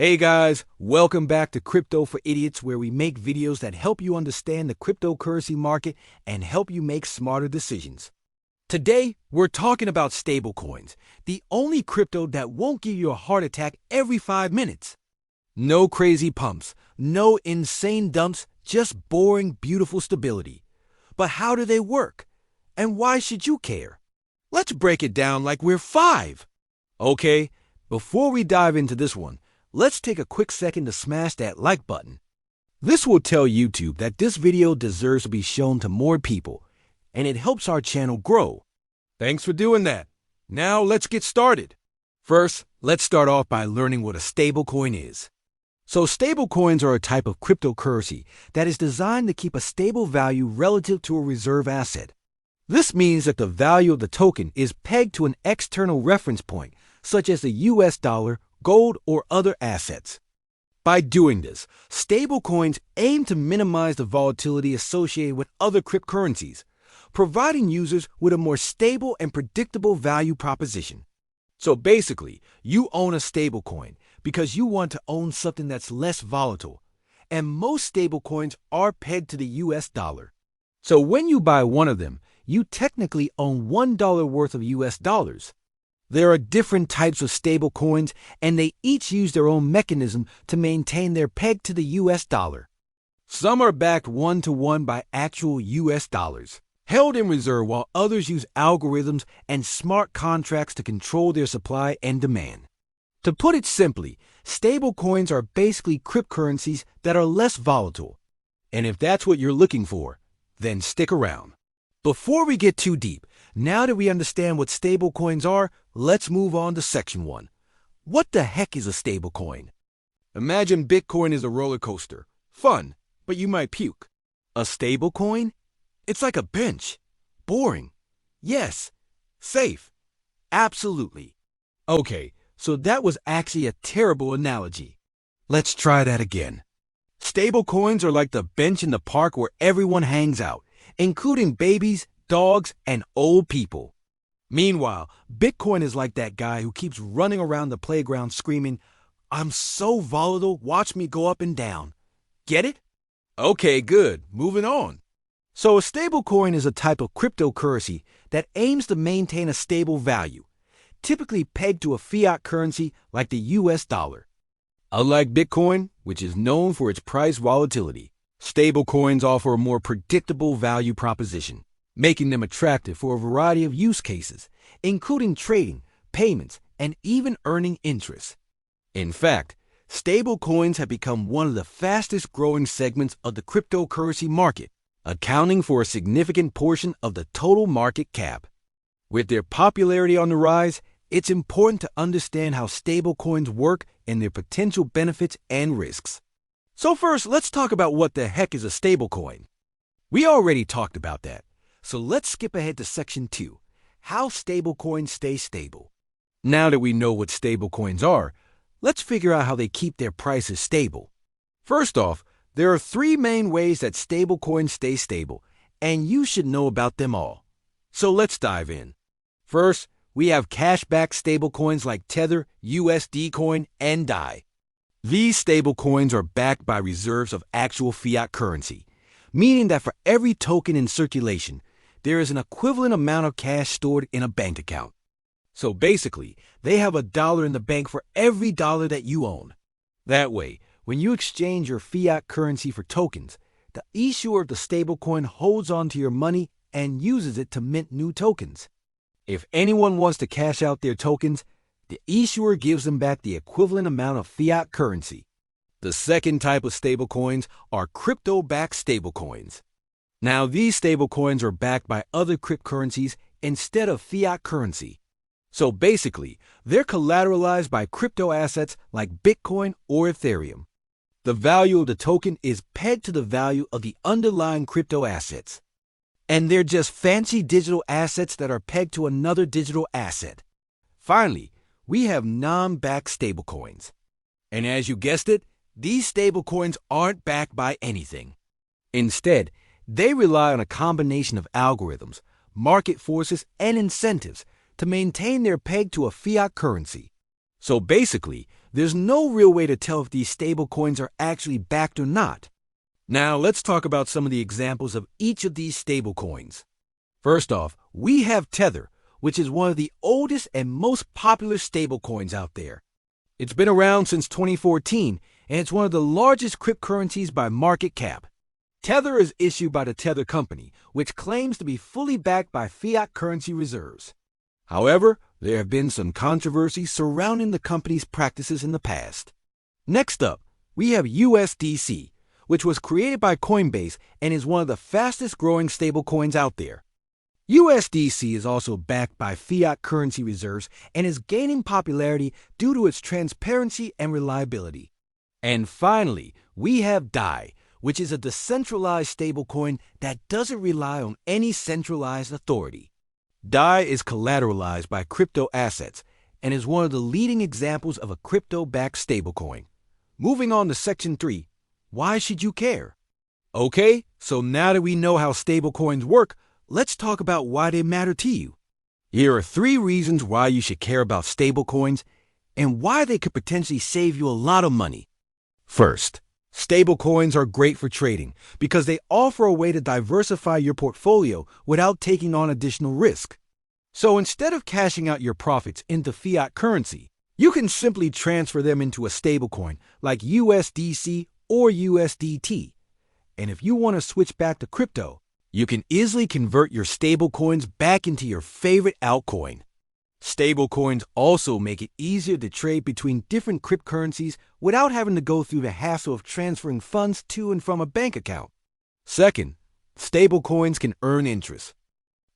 Hey guys, welcome back to Crypto for Idiots, where we make videos that help you understand the cryptocurrency market and help you make smarter decisions. Today, we're talking about stablecoins, the only crypto that won't give you a heart attack every 5 minutes. No crazy pumps, no insane dumps, just boring, beautiful stability. But how do they work? And why should you care? Let's break it down like we're 5. Okay, before we dive into this one, let's take a quick second to smash that like button. This will tell YouTube that this video deserves to be shown to more people, and it helps our channel grow. Thanks for doing that. Now let's get started. First, let's start off by learning what a stablecoin is. So stablecoins are a type of cryptocurrency that is designed to keep a stable value relative to a reserve asset. This means that the value of the token is pegged to an external reference point, such as the US dollar, gold, or other assets. By doing this, stablecoins aim to minimize the volatility associated with other cryptocurrencies, providing users with a more stable and predictable value proposition. So basically, you own a stablecoin because you want to own something that's less volatile, and most stablecoins are pegged to the US dollar. So when you buy one of them, you technically own $1 worth of US dollars. There are different types of stablecoins, and they each use their own mechanism to maintain their peg to the US dollar. Some are backed one-to-one by actual US dollars, held in reserve, while others use algorithms and smart contracts to control their supply and demand. To put it simply, stablecoins are basically cryptocurrencies that are less volatile. And if that's what you're looking for, then stick around. Before we get too deep, now that we understand what stablecoins are, let's move on to section 1. What the heck is a stablecoin? Imagine Bitcoin is a roller coaster. Fun, but you might puke. A stablecoin? It's like a bench. Boring. Yes. Safe. Absolutely. Okay, so that was actually a terrible analogy. Let's try that again. Stablecoins are like the bench in the park where everyone hangs out, including babies, dogs, and old people. Meanwhile, Bitcoin is like that guy who keeps running around the playground screaming, "I'm so volatile, watch me go up and down." Get it? Okay, good. Moving on. So a stablecoin is a type of cryptocurrency that aims to maintain a stable value, typically pegged to a fiat currency like the US dollar. Unlike Bitcoin, which is known for its price volatility, stablecoins offer a more predictable value proposition, making them attractive for a variety of use cases, including trading, payments, and even earning interest. In fact, stablecoins have become one of the fastest growing segments of the cryptocurrency market, accounting for a significant portion of the total market cap. With their popularity on the rise, it's important to understand how stablecoins work and their potential benefits and risks. So first, let's talk about what the heck is a stablecoin. We already talked about that. So let's skip ahead to section 2, how stablecoins stay stable. Now that we know what stablecoins are, let's figure out how they keep their prices stable. First off, there are 3 main ways that stablecoins stay stable, and you should know about them all. So let's dive in. First, we have cash-backed stablecoins like Tether, USD Coin, and DAI. These stablecoins are backed by reserves of actual fiat currency, meaning that for every token in circulation, there is an equivalent amount of cash stored in a bank account. So basically, they have $1 in the bank for every dollar that you own. That way, when you exchange your fiat currency for tokens, the issuer of the stablecoin holds onto your money and uses it to mint new tokens. If anyone wants to cash out their tokens, the issuer gives them back the equivalent amount of fiat currency. The second type of stablecoins are crypto-backed stablecoins. Now, these stablecoins are backed by other cryptocurrencies instead of fiat currency. So basically, they're collateralized by crypto assets like Bitcoin or Ethereum. The value of the token is pegged to the value of the underlying crypto assets. And they're just fancy digital assets that are pegged to another digital asset. Finally, we have non-backed stablecoins. And as you guessed it, these stablecoins aren't backed by anything. Instead, they rely on a combination of algorithms, market forces, and incentives to maintain their peg to a fiat currency. So basically, there's no real way to tell if these stablecoins are actually backed or not. Now, let's talk about some of the examples of each of these stablecoins. First off, we have Tether, which is one of the oldest and most popular stablecoins out there. It's been around since 2014, and it's one of the largest cryptocurrencies by market cap. Tether is issued by the Tether Company, which claims to be fully backed by fiat currency reserves. However, there have been some controversy surrounding the company's practices in the past. Next up, we have USDC, which was created by Coinbase and is one of the fastest growing stablecoins out there. USDC is also backed by fiat currency reserves and is gaining popularity due to its transparency and reliability. And finally, we have DAI, which is a decentralized stablecoin that doesn't rely on any centralized authority. DAI is collateralized by crypto assets and is one of the leading examples of a crypto-backed stablecoin. Moving on to Section 3, why should you care? Okay, so now that we know how stablecoins work, let's talk about why they matter to you. Here are 3 reasons why you should care about stablecoins and why they could potentially save you a lot of money. First, stablecoins are great for trading because they offer a way to diversify your portfolio without taking on additional risk. So instead of cashing out your profits into fiat currency, you can simply transfer them into a stablecoin like USDC or USDT. And if you want to switch back to crypto, you can easily convert your stablecoins back into your favorite altcoin. Stablecoins also make it easier to trade between different cryptocurrencies without having to go through the hassle of transferring funds to and from a bank account. Second, stablecoins can earn interest.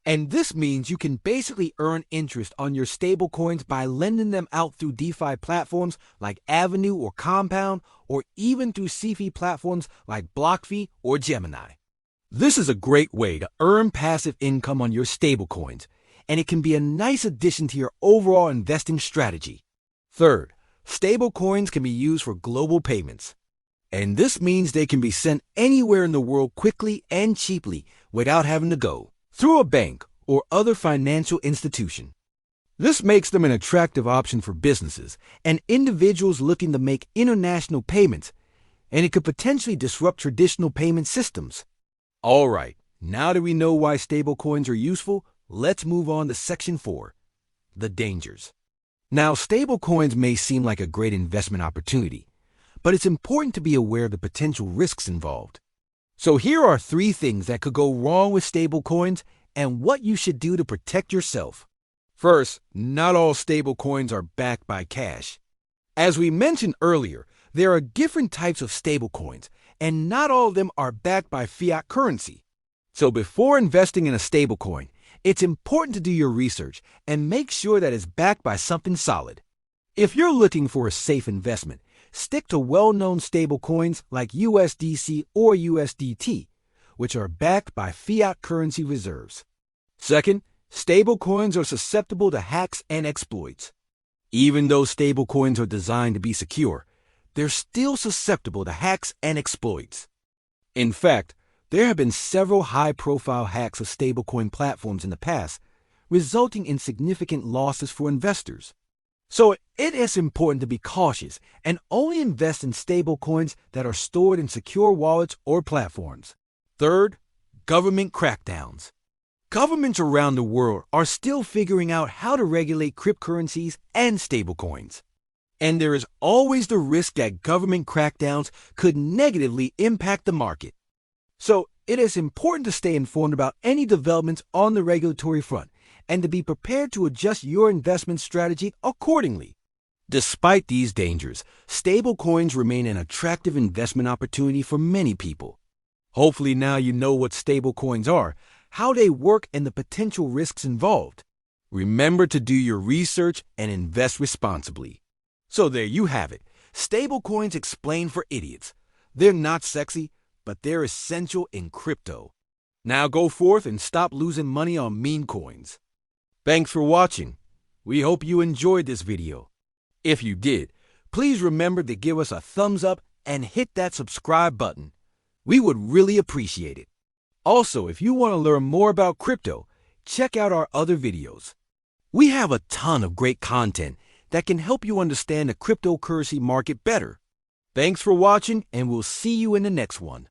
And this means you can basically earn interest on your stablecoins by lending them out through DeFi platforms like Avenue or Compound, or even through CeFi platforms like BlockFi or Gemini. This is a great way to earn passive income on your stablecoins, and it can be a nice addition to your overall investing strategy. Third, stablecoins can be used for global payments. And this means they can be sent anywhere in the world quickly and cheaply without having to go through a bank or other financial institution. This makes them an attractive option for businesses and individuals looking to make international payments, and it could potentially disrupt traditional payment systems. All right, now that we know why stablecoins are useful, let's move on to Section 4, the dangers. Now, stablecoins may seem like a great investment opportunity, but it's important to be aware of the potential risks involved. So here are 3 things that could go wrong with stablecoins and what you should do to protect yourself. First, not all stablecoins are backed by cash. As we mentioned earlier, there are different types of stablecoins, and not all of them are backed by fiat currency. So before investing in a stablecoin, it's important to do your research and make sure that it's backed by something solid. If you're looking for a safe investment, stick to well-known stablecoins like USDC or USDT, which are backed by fiat currency reserves. Second, stablecoins are susceptible to hacks and exploits. Even though stablecoins are designed to be secure, they're still susceptible to hacks and exploits. In fact, there have been several high-profile hacks of stablecoin platforms in the past, resulting in significant losses for investors. So it is important to be cautious and only invest in stablecoins that are stored in secure wallets or platforms. Third, government crackdowns. Governments around the world are still figuring out how to regulate cryptocurrencies and stablecoins. And there is always the risk that government crackdowns could negatively impact the market. So it is important to stay informed about any developments on the regulatory front and to be prepared to adjust your investment strategy accordingly. Despite these dangers, stablecoins remain an attractive investment opportunity for many people. Hopefully now you know what stablecoins are, how they work, and the potential risks involved. Remember to do your research and invest responsibly. So there you have it. Stablecoins explained for idiots. They're not sexy, but they're essential in crypto. Now go forth and stop losing money on meme coins. Thanks for watching. We hope you enjoyed this video. If you did, please remember to give us a thumbs up and hit that subscribe button. We would really appreciate it. Also, if you want to learn more about crypto, check out our other videos. We have a ton of great content that can help you understand the cryptocurrency market better. Thanks for watching, and we'll see you in the next one.